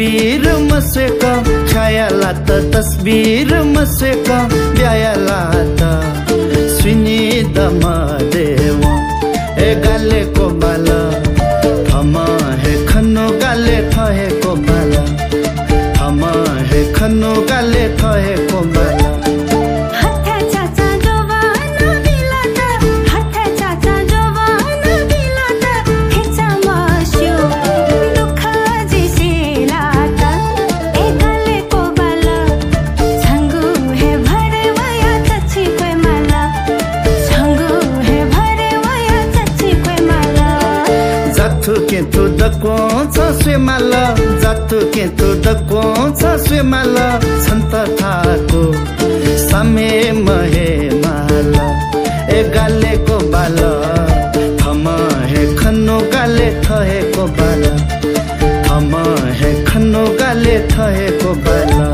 तस्बिर मसेक छायाला त तस्बिर मसेक ब्यायाला त सुनि दमा देव ए गालेको बाल थमा हे खन्नु गाले थहेको बाल थमा हे खन्नु गाले थहेको बाल Jato dako cha swemala jato kento dako cha swemala santa thako same mahe mala e gale ko bala thama he khano gale thahe ko bala thama he khano gale thahe ko bala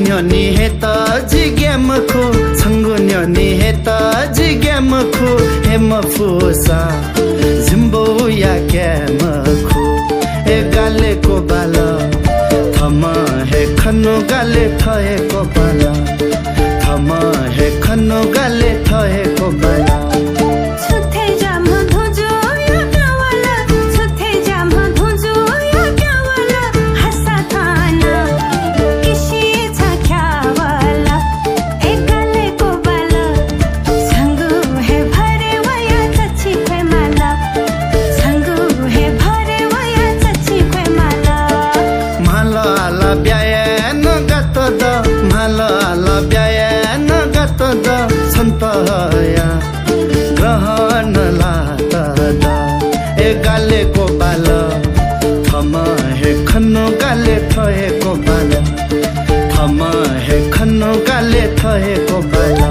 न्यनी हे त जिग्याम खो छंगो न्यनी हे त जिग्याम खो हेम फुसा जिम्बो या क्याम खो ए गाले को बाल थमा हे खनो गाले थहे को बाल थमा हे खनो गाले थहे को बाल सन्तया ग्रहण लातदा ए गाले को बाल थमा हे खन्नु गाले थहे को बाल थमा हे खन्नु गाले थहे को बाल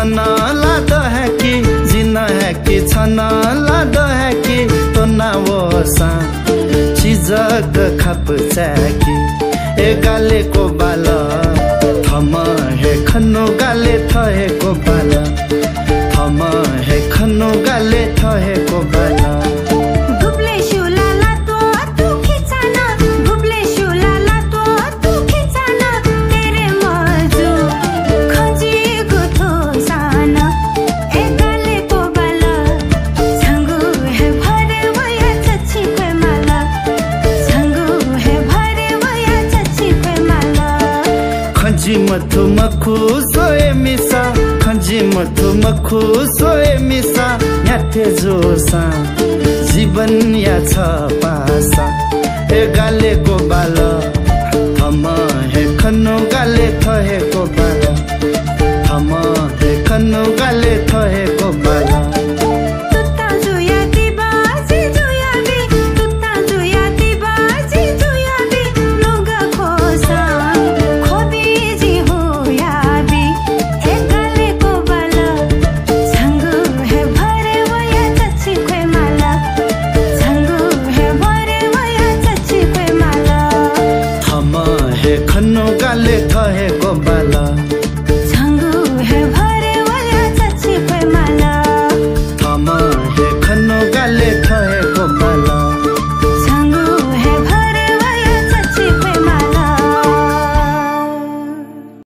छना लाद है कि जीना है कि छना लाद है कि तो ना वो सा चीजक खप की ए गाले को बाल थमा हे खनो गाले थहे को बाल थमा हे खनो गाले थहे को बाल खंजी मथु मखु सोए मिसा खंजी मथु मखु सोए मिसा याथे जोसा जीवन या छ पासा ए गाले को बाल